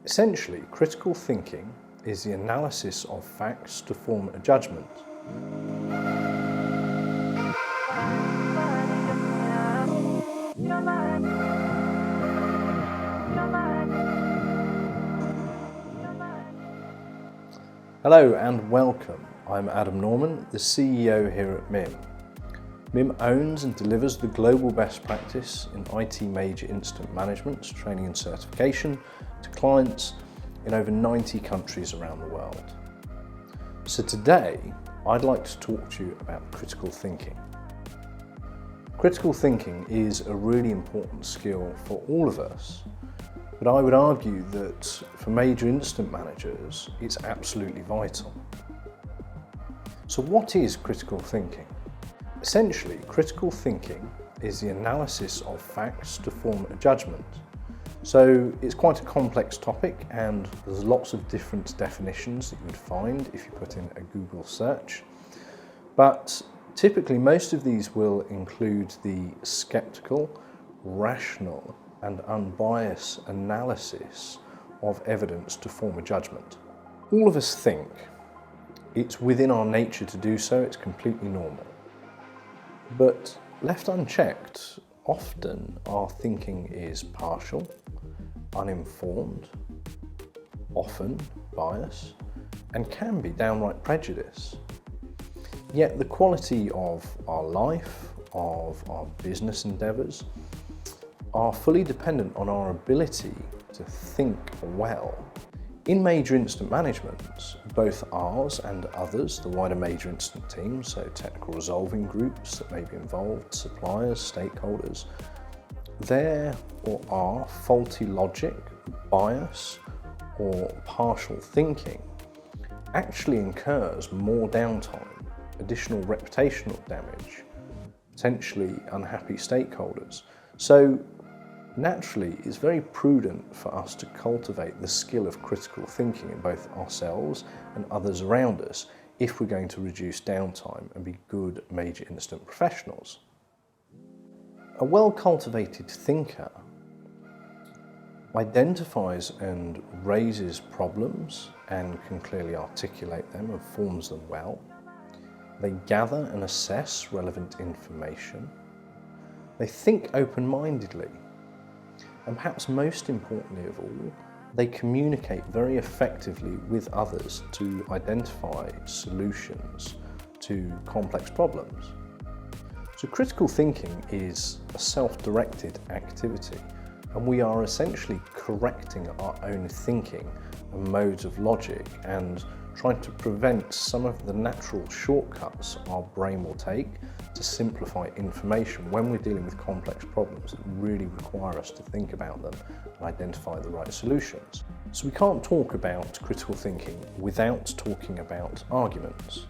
Essentially, critical thinking is the analysis of facts to form a judgment. Hello and welcome. I'm Adam Norman, the CEO here at MIM. MIM owns and delivers the global best practice in IT major incident management, training and certification to clients in over 90 countries around the world. So today, I'd like to talk to you about critical thinking. Critical thinking is a really important skill for all of us, but I would argue that for major incident managers, it's absolutely vital. So what is critical thinking? Essentially, critical thinking is the analysis of facts to form a judgment. So it's quite a complex topic and there's lots of different definitions that you would find if you put in a Google search. But typically most of these will include the skeptical, rational and unbiased analysis of evidence to form a judgment. All of us think. It's within our nature to do so, it's completely normal. But left unchecked, often our thinking is partial, uninformed, often biased, and can be downright prejudice. Yet the quality of our life, of our business endeavours, are fully dependent on our ability to think well. In major incident management, both ours and others, the wider major incident teams, so technical resolving groups that may be involved, suppliers, stakeholders, there or are faulty logic, bias, or partial thinking actually incurs more downtime, additional reputational damage, potentially unhappy stakeholders. So naturally, it's very prudent for us to cultivate the skill of critical thinking in both ourselves and others around us if we're going to reduce downtime and be good major incident professionals. A well-cultivated thinker identifies and raises problems and can clearly articulate them and forms them well. They gather and assess relevant information. They think open-mindedly. And perhaps most importantly of all, they communicate very effectively with others to identify solutions to complex problems. So critical thinking is a self-directed activity, and we are essentially correcting our own thinking and modes of logic and trying to prevent some of the natural shortcuts our brain will take to simplify information when we're dealing with complex problems that really require us to think about them and identify the right solutions. So we can't talk about critical thinking without talking about arguments.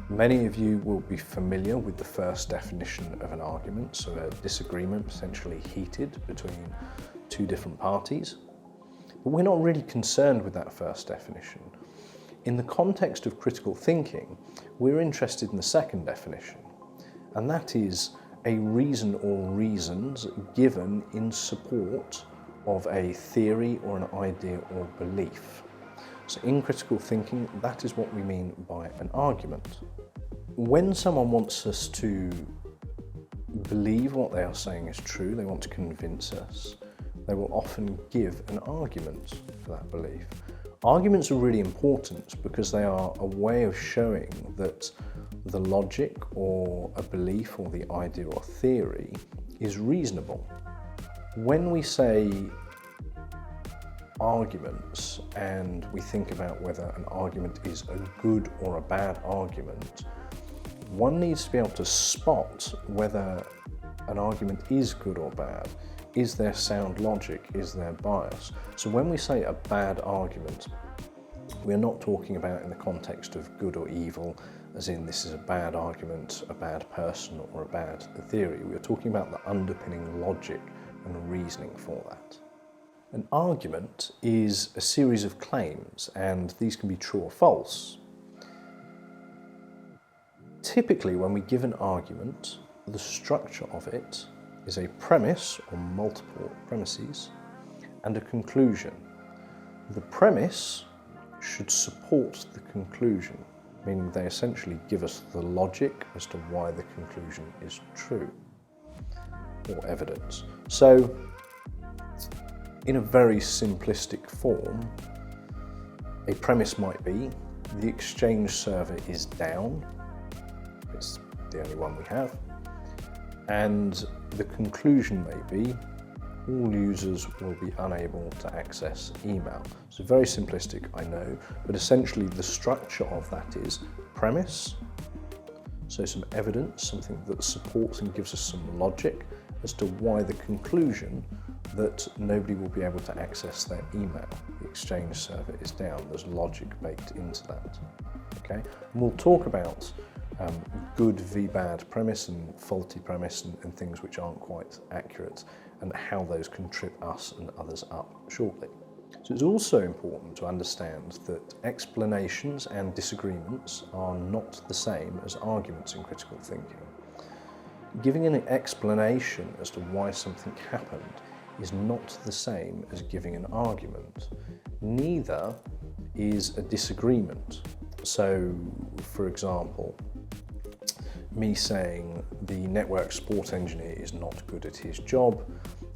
Many of you will be familiar with the first definition of an argument, so a disagreement potentially heated between two different parties. But we're not really concerned with that first definition. In the context of critical thinking, we're interested in the second definition, and that is a reason or reasons given in support of a theory or an idea or belief. So in critical thinking, that is what we mean by an argument. When someone wants us to believe what they are saying is true, they want to convince us, they will often give an argument for that belief. Arguments are really important because they are a way of showing that the logic or a belief or the idea or theory is reasonable. When we say arguments and we think about whether an argument is a good or a bad argument, one needs to be able to spot whether an argument is good or bad. Is there sound logic? Is there bias? So when we say a bad argument, we're not talking about in the context of good or evil, as in this is a bad argument, a bad person, or a bad theory. We're talking about the underpinning logic and reasoning for that. An argument is a series of claims, and these can be true or false. Typically, when we give an argument, the structure of it is a premise or multiple premises and a conclusion. The premise should support the conclusion, meaning they essentially give us the logic as to why the conclusion is true, or evidence. So, in a very simplistic form, a premise might be the Exchange server is down. It's the only one we have. And the conclusion may be all users will be unable to access email. So very simplistic, I know, but essentially the structure of that is premise, so some evidence, something that supports and gives us some logic as to why the conclusion that nobody will be able to access their email, the Exchange server is down. There's logic baked into that. Okay, and we'll talk about good v bad premise and faulty premise and things which aren't quite accurate, and how those can trip us and others up shortly. So it's also important to understand that explanations and disagreements are not the same as arguments in critical thinking. Giving an explanation as to why something happened is not the same as giving an argument. Neither is a disagreement. So, for example, me saying the network support engineer is not good at his job,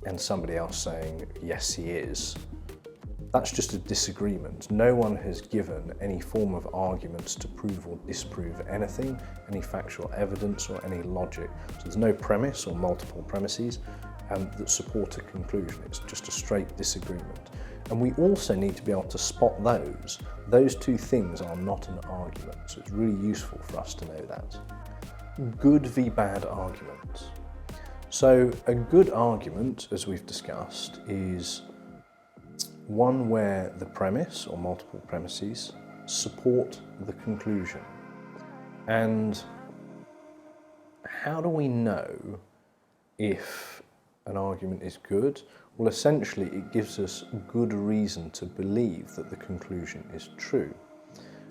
and somebody else saying, yes, he is. That's just a disagreement. No one has given any form of arguments to prove or disprove anything, any factual evidence or any logic. So there's no premise or multiple premises that support a conclusion. It's just a straight disagreement. And we also need to be able to spot those. Those two things are not an argument, so it's really useful for us to know that. Good v bad arguments. So a good argument, as we've discussed, is one where the premise or multiple premises support the conclusion. And how do we know if an argument is good? Well, essentially it gives us good reason to believe that the conclusion is true.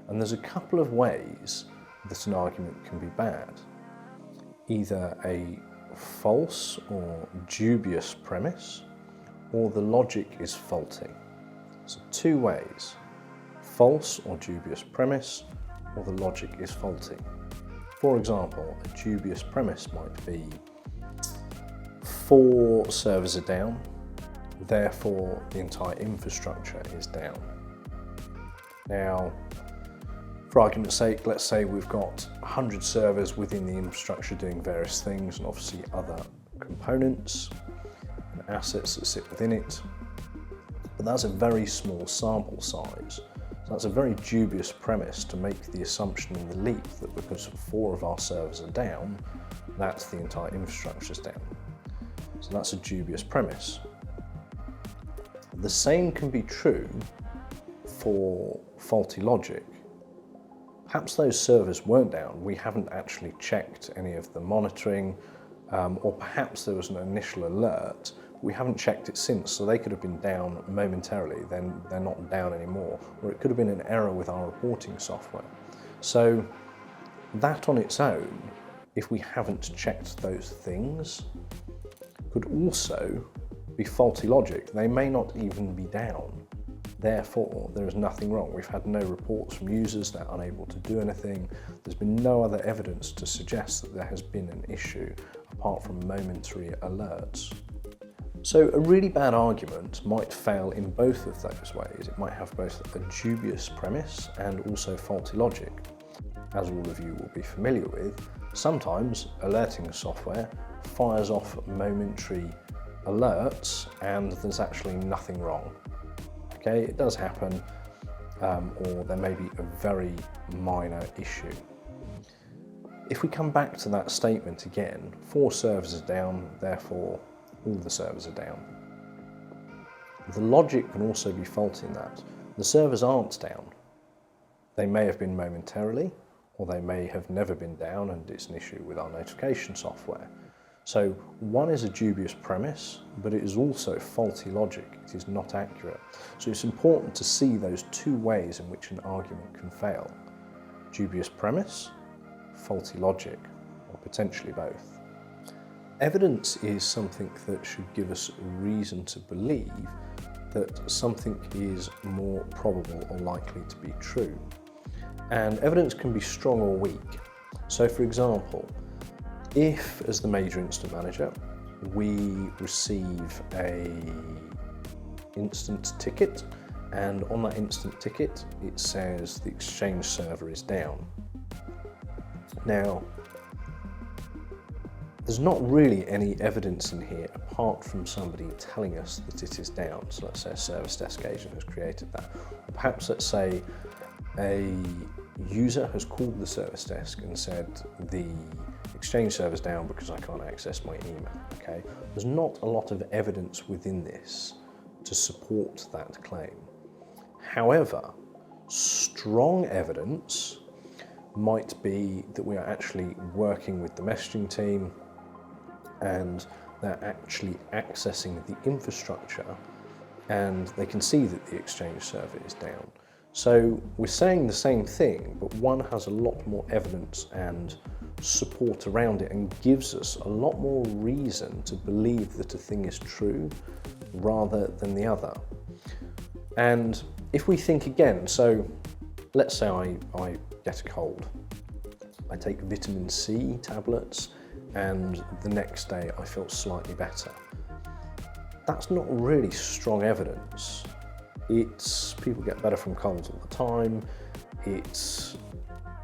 And there's a couple of ways that an argument can be bad. Either a false or dubious premise, or the logic is faulty. So two ways: false or dubious premise, or the logic is faulty. For example, a dubious premise might be 4 servers are down, therefore the entire infrastructure is down. Now, for argument's sake, let's say we've got 100 servers within the infrastructure doing various things, and obviously other components and assets that sit within it. But that's a very small sample size. So that's a very dubious premise to make the assumption and the leap that because 4 of our servers are down, that's the entire infrastructure is down. So that's a dubious premise. The same can be true for faulty logic. Perhaps those servers weren't down, we haven't actually checked any of the monitoring, or perhaps there was an initial alert, we haven't checked it since, so they could have been down momentarily, then they're not down anymore, or it could have been an error with our reporting software. So that on its own, if we haven't checked those things, could also be faulty logic. They may not even be down. Therefore, there is nothing wrong. We've had no reports from users, they're unable to do anything. There's been no other evidence to suggest that there has been an issue apart from momentary alerts. So a really bad argument might fail in both of those ways. It might have both a dubious premise and also faulty logic. As all of you will be familiar with, sometimes alerting software fires off momentary alerts and there's actually nothing wrong. Okay, it does happen, or there may be a very minor issue. If we come back to that statement again, 4 servers are down, therefore all the servers are down. The logic can also be faulty in that. The servers aren't down. They may have been momentarily, or they may have never been down and it's an issue with our notification software. So one is a dubious premise, but it is also faulty logic. It is not accurate. So it's important to see those 2 ways in which an argument can fail. Dubious premise, faulty logic, or potentially both. Evidence is something that should give us reason to believe that something is more probable or likely to be true. And evidence can be strong or weak. So for example, if as the major incident manager, we receive an incident ticket, and on that incident ticket it says the Exchange server is down. Now, there's not really any evidence in here apart from somebody telling us that it is down. So let's say a service desk agent has created that. Or perhaps let's say a user has called the service desk and said the Exchange server's down because I can't access my email. Okay, there's not a lot of evidence within this to support that claim. However, strong evidence might be that we are actually working with the messaging team and they're actually accessing the infrastructure and they can see that the Exchange server is down. So we're saying the same thing, but one has a lot more evidence and support around it and gives us a lot more reason to believe that a thing is true rather than the other. And if we think again, so let's say I get a cold. I take vitamin C tablets and the next day I feel slightly better. That's not really strong evidence. It's people get better from colds all the time. It's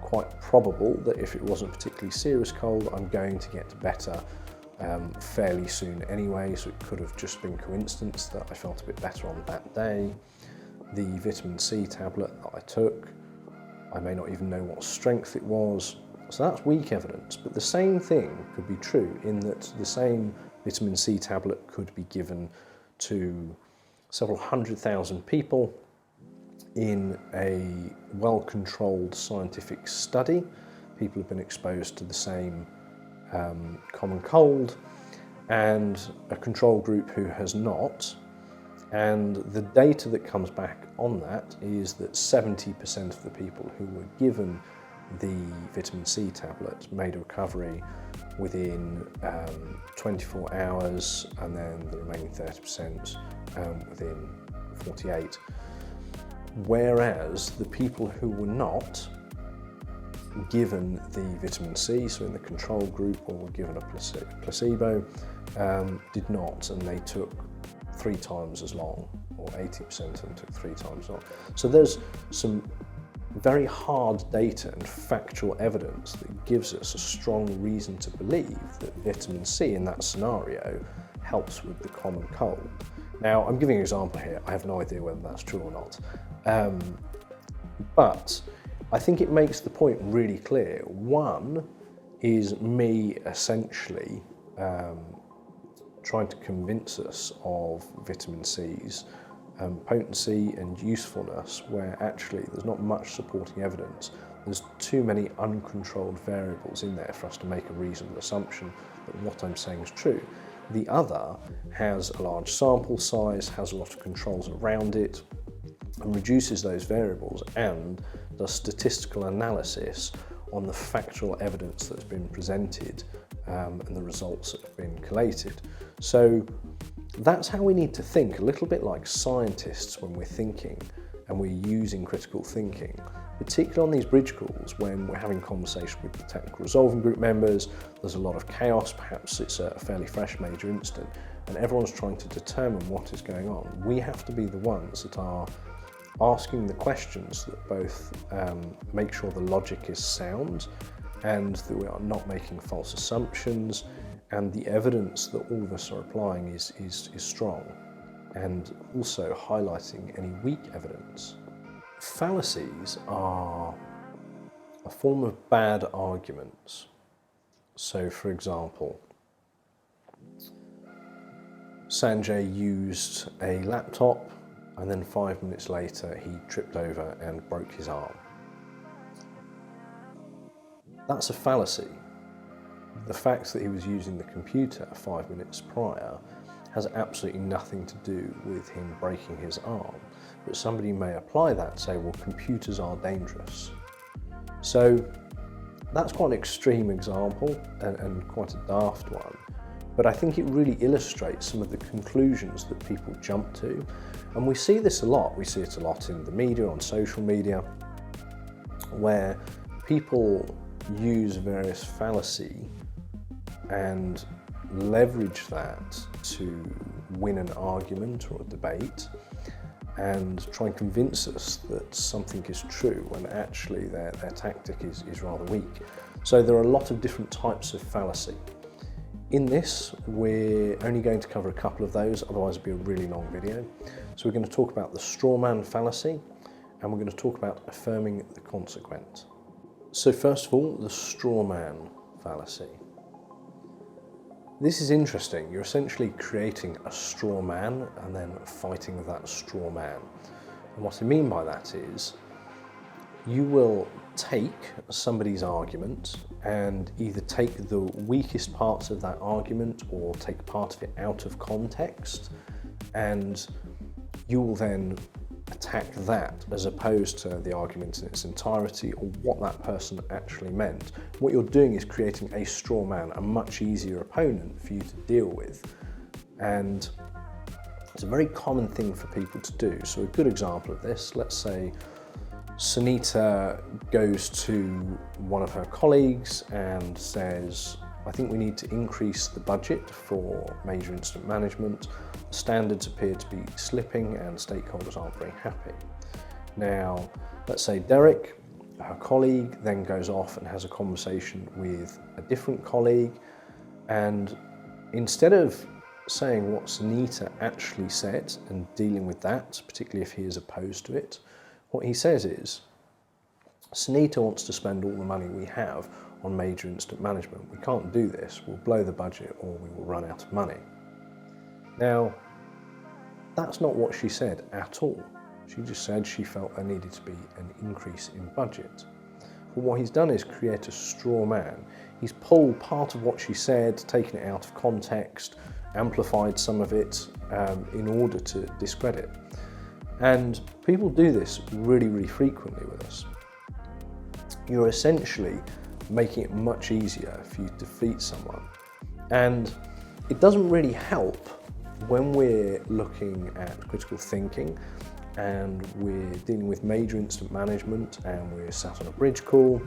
quite probable that if it wasn't a particularly serious cold, I'm going to get better fairly soon anyway, so it could have just been coincidence that I felt a bit better on that day. The vitamin C tablet that I took, I may not even know what strength it was. So that's weak evidence, but the same thing could be true in that the same vitamin C tablet could be given to several 100,000 people in a well-controlled scientific study. People have been exposed to the same common cold and a control group who has not. And the data that comes back on that is that 70% of the people who were given the vitamin C tablet made a recovery within 24 hours, and then the remaining 30% within 48. Whereas the people who were not given the vitamin C, so in the control group, or were given a placebo, did not, and they took 3 times as long, or 80% of them took 3 times as long. So there's some very hard data and factual evidence that gives us a strong reason to believe that vitamin C in that scenario helps with the common cold. Now, I'm giving an example here. I have no idea whether that's true or not. But I think it makes the point really clear. One is me essentially trying to convince us of vitamin C's potency and usefulness, where actually there's not much supporting evidence. There's too many uncontrolled variables in there for us to make a reasonable assumption that what I'm saying is true. The other has a large sample size, has a lot of controls around it, and reduces those variables and does statistical analysis on the factual evidence that's been presented and the results that have been collated. So that's how we need to think, a little bit like scientists when we're thinking and we're using critical thinking, particularly on these bridge calls when we're having conversation with the technical resolving group members. There's a lot of chaos, perhaps it's a fairly fresh major incident, and everyone's trying to determine what is going on. We have to be the ones that are asking the questions that both make sure the logic is sound and that we are not making false assumptions, and the evidence that all of us are applying is strong, and also highlighting any weak evidence. Fallacies are a form of bad arguments. So, for example, Sanjay used a laptop and then 5 minutes later he tripped over and broke his arm. That's a fallacy. The fact that he was using the computer 5 minutes prior has absolutely nothing to do with him breaking his arm. But somebody may apply that and say, well, computers are dangerous. So that's quite an extreme example and quite a daft one. but I think it really illustrates some of the conclusions that people jump to. And we see this a lot. We see it a lot in the media, on social media, where people use various fallacy and leverage that to win an argument or a debate and try and convince us that something is true when actually their tactic is rather weak. So there are a lot of different types of fallacy. In this, we're only going to cover a couple of those, otherwise it'll be a really long video. So we're going to talk about the straw man fallacy, and we're going to talk about affirming the consequent. So first of all, the straw man fallacy. This is interesting. You're essentially creating a straw man and then fighting that straw man. And what I mean by that is you will take somebody's argument and either take the weakest parts of that argument or take part of it out of context, and you will then attack that as opposed to the argument in its entirety or what that person actually meant. What you're doing is creating a straw man, a much easier opponent for you to deal with. And it's a very common thing for people to do. So a good example of this, let's say Sunita goes to one of her colleagues and says, I think we need to increase the budget for major incident management. Standards appear to be slipping and stakeholders aren't very happy. Now, let's say Derek, her colleague, then goes off and has a conversation with a different colleague, and instead of saying what Sunita actually said and dealing with that, particularly if he is opposed to it, what he says is, Sunita wants to spend all the money we have on major incident management. We can't do this. We'll blow the budget or we will run out of money. Now, that's not what she said at all. She just said she felt there needed to be an increase in budget. But what he's done is create a straw man. He's pulled part of what she said, taken it out of context, amplified some of it in order to discredit. And people do this really, really frequently with us. You're essentially making it much easier for you to defeat someone. And it doesn't really help when we're looking at critical thinking and we're dealing with major incident management and we're sat on a bridge call.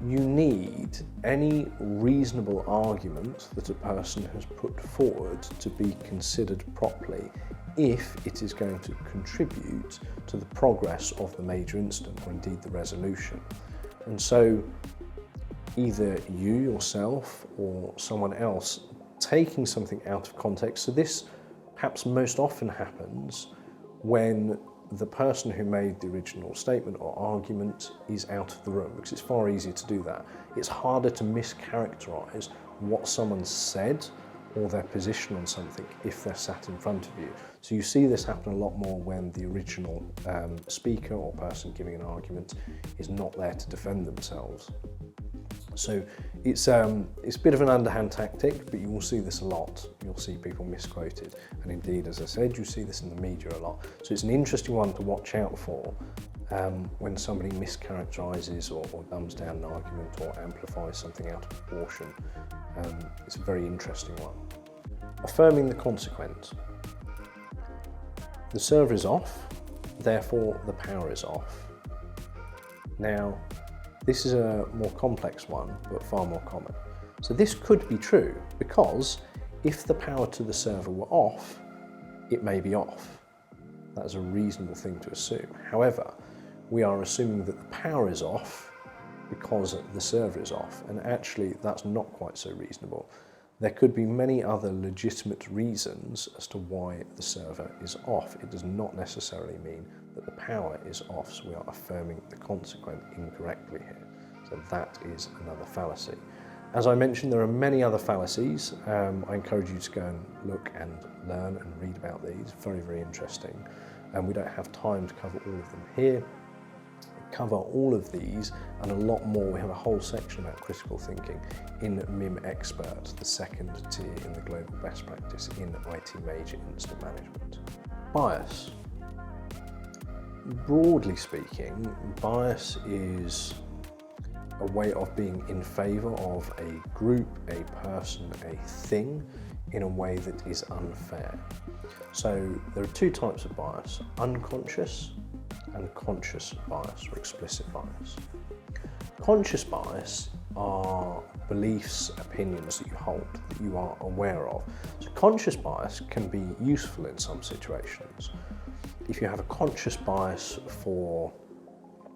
You need any reasonable argument that a person has put forward to be considered properly if it is going to contribute to the progress of the major incident or indeed the resolution. And so either you yourself or someone else taking something out of context. So this perhaps most often happens when the person who made the original statement or argument is out of the room, because it's far easier to do that. It's harder to mischaracterize what someone said or their position on something if they're sat in front of you. So you see this happen a lot more when the original speaker or person giving an argument is not there to defend themselves. So it's a bit of an underhand tactic, but you will see this a lot. You'll see people misquoted. And indeed, as I said, you see this in the media a lot. So it's an interesting one to watch out for when somebody mischaracterizes or dumbs down an argument or amplifies something out of proportion. It's a very interesting one. Affirming the consequent. The server is off, therefore the power is off. Now, this is a more complex one, but far more common. So this could be true because if the power to the server were off, it may be off. That is a reasonable thing to assume. However, we are assuming that the power is off because the server is off, and actually that's not quite so reasonable. There could be many other legitimate reasons as to why the server is off. It does not necessarily mean that the power is off, so we are affirming the consequent incorrectly here. So that is another fallacy. As I mentioned, there are many other fallacies. I encourage you to go and look and learn and read about these. Very, very interesting. And we don't have time to cover all of them here. Cover all of these and a lot more. We have a whole section about critical thinking in MIM Expert, the second tier in the global best practice in IT major incident management. Bias. Broadly speaking, bias is a way of being in favour of a group, a person, a thing in a way that is unfair. So there are two types of bias, unconscious and conscious bias or explicit bias. Conscious bias are beliefs, opinions that you hold, that you are aware of. So conscious bias can be useful in some situations. If you have a conscious bias for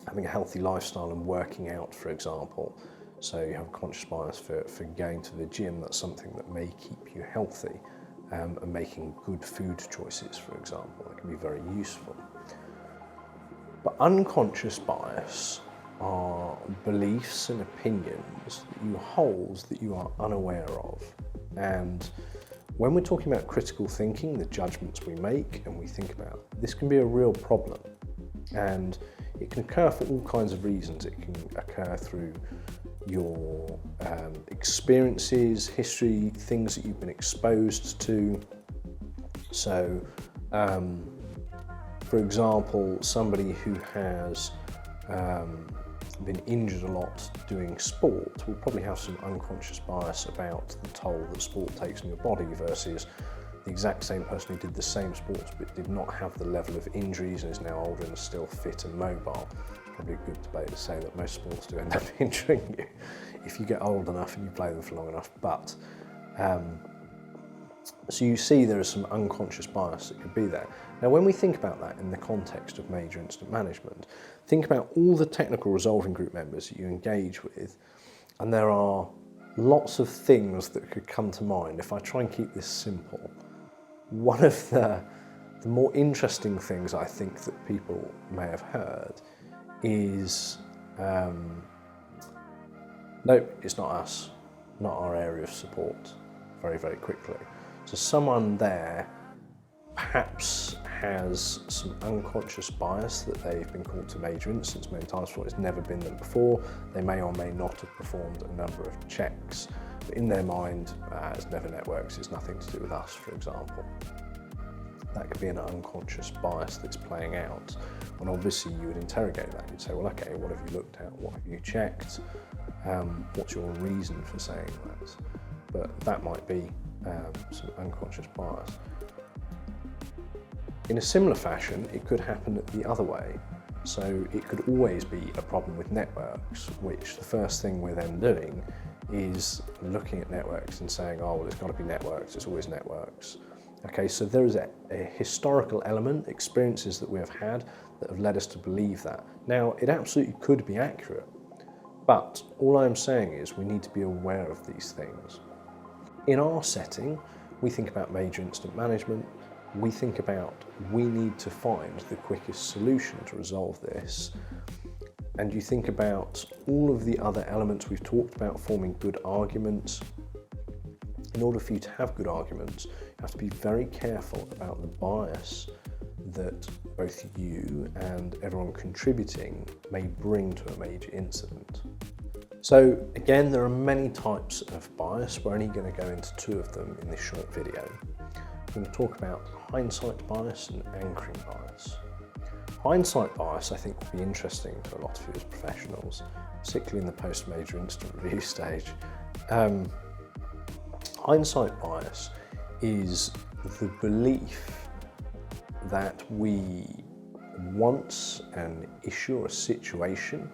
having a healthy lifestyle and working out, for example, so you have a conscious bias for going to the gym, that's something that may keep you healthy, and making good food choices, for example, that can be very useful. But unconscious bias are beliefs and opinions that you hold that you are unaware of. And when we're talking about critical thinking, the judgments we make and we think about, this can be a real problem. And it can occur for all kinds of reasons. It can occur through your experiences, history, things that you've been exposed to. So, for example, somebody who has been injured a lot doing sport will probably have some unconscious bias about the toll that sport takes on your body versus the exact same person who did the same sports but did not have the level of injuries and is now older and still fit and mobile. It's probably a good debate to say that most sports do end up injuring you if you get old enough and you play them for long enough. But so you see there is some unconscious bias that could be there. Now, when we think about that in the context of major incident management, think about all the technical resolving group members that you engage with, and there are lots of things that could come to mind. If I try and keep this simple, one of the more interesting things I think that people may have heard is, nope, it's not us, not our area of support, very, very quickly. So someone there perhaps has some unconscious bias that they've been called to major incidents many times before. It's never been them before. They may or may not have performed a number of checks. But in their mind, it's never networks, it's nothing to do with us, for example. That could be an unconscious bias that's playing out. And obviously you would interrogate that. You'd say, well, okay, what have you looked at? What have you checked? What's your reason for saying that? But that might be some unconscious bias. In a similar fashion, it could happen the other way. So it could always be a problem with networks, which the first thing we're then doing is looking at networks and saying, oh, well, it's got to be networks, it's always networks. Okay, so there is a historical element, experiences that we have had that have led us to believe that. Now, it absolutely could be accurate, but all I'm saying is we need to be aware of these things. In our setting, we think about major incident management. We think about we need to find the quickest solution to resolve this. And you think about all of the other elements we've talked about, forming good arguments. In order for you to have good arguments, you have to be very careful about the bias that both you and everyone contributing may bring to a major incident. So again, there are many types of bias. We're only going to go into two of them in this short video. We're going to talk about hindsight bias and anchoring bias. Hindsight bias, I think, will be interesting to a lot of you as professionals, particularly in the post-major incident review stage. Hindsight bias is the belief that once an issue or a situation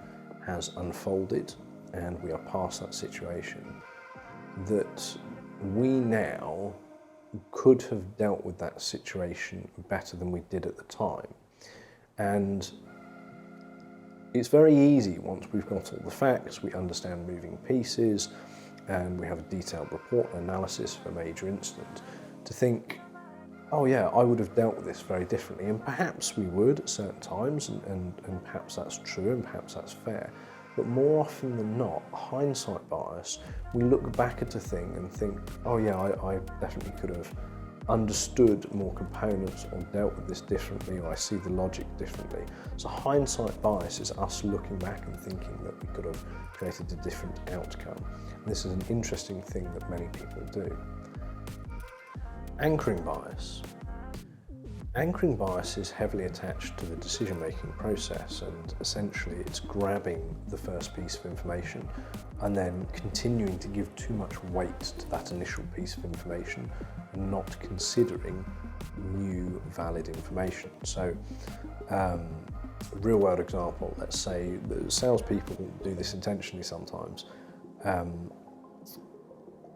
has unfolded and we are past that situation, that we now could have dealt with that situation better than we did at the time. And it's very easy once we've got all the facts, we understand moving pieces, and we have a detailed report and analysis of a major incident, to think, oh yeah, I would have dealt with this very differently. And perhaps we would at certain times, and perhaps that's true, and perhaps that's fair. But more often than not, hindsight bias, we look back at a thing and think, oh yeah, I definitely could have understood more components or dealt with this differently, or I see the logic differently. So hindsight bias is us looking back and thinking that we could have created a different outcome. And this is an interesting thing that many people do. Anchoring bias. Anchoring bias is heavily attached to the decision-making process, and essentially it's grabbing the first piece of information and then continuing to give too much weight to that initial piece of information and not considering new valid information. So a real-world example, let's say the salespeople do this intentionally sometimes.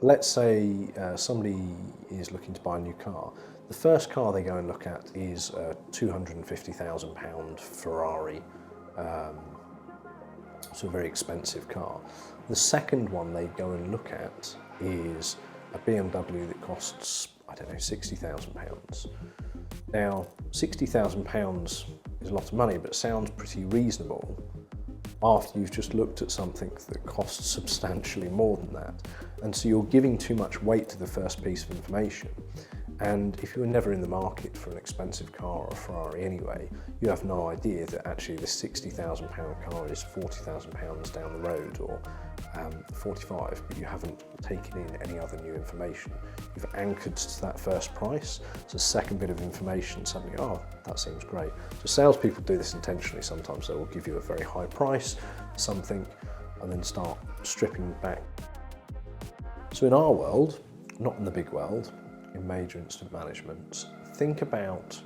Let's say somebody is looking to buy a new car. The first car they go and look at is a £250,000 Ferrari, so a very expensive car. The second one they go and look at is a BMW that costs, I don't know, £60,000. Now, £60,000 is a lot of money, but sounds pretty reasonable after you've just looked at something that costs substantially more than that. And so you're giving too much weight to the first piece of information. And if you were never in the market for an expensive car or a Ferrari anyway, you have no idea that actually this £60,000 car is £40,000 down the road, or 45, but you haven't taken in any other new information. You've anchored to that first price. So a second bit of information, suddenly, oh, that seems great. So salespeople do this intentionally. Sometimes they will give you a very high price, something, and then start stripping back. So in our world, not in the big world, in major incident management, think about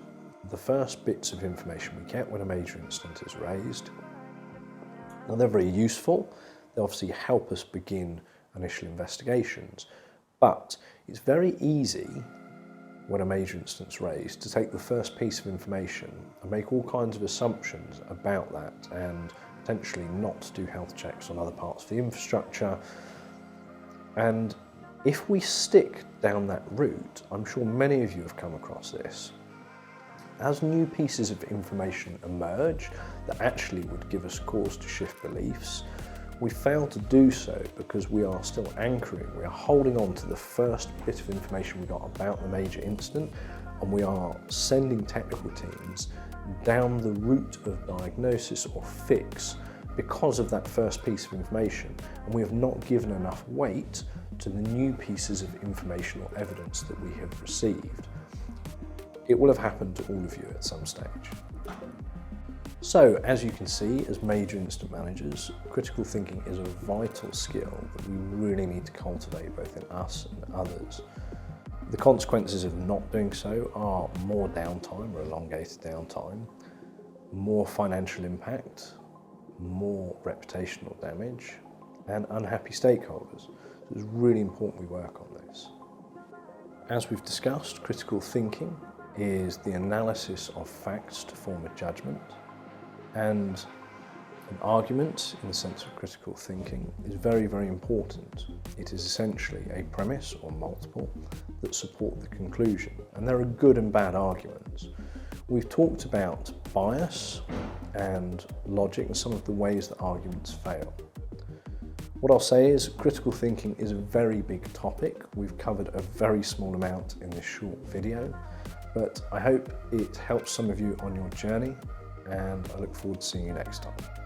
the first bits of information we get when a major incident is raised. Now, they're very useful. They obviously help us begin initial investigations, but it's very easy when a major incident's raised to take the first piece of information and make all kinds of assumptions about that and potentially not do health checks on other parts of the infrastructure. And if we stick down that route, I'm sure many of you have come across this, as new pieces of information emerge that actually would give us cause to shift beliefs, we fail to do so because we are still anchoring, we are holding on to the first bit of information we got about the major incident, and we are sending technical teams down the route of diagnosis or fix because of that first piece of information, and we have not given enough weight to the new pieces of information or evidence that we have received. It will have happened to all of you at some stage. So, as you can see, as major incident managers, critical thinking is a vital skill that we really need to cultivate both in us and others. The consequences of not doing so are more downtime or elongated downtime, more financial impact, more reputational damage, and unhappy stakeholders. So it's really important we work on this. As we've discussed, critical thinking is the analysis of facts to form a judgment, and an argument, in the sense of critical thinking, is very, very important. It is essentially a premise or multiple that support the conclusion, and there are good and bad arguments. We've talked about bias and logic and some of the ways that arguments fail. What I'll say is critical thinking is a very big topic. We've covered a very small amount in this short video, but I hope it helps some of you on your journey, and I look forward to seeing you next time.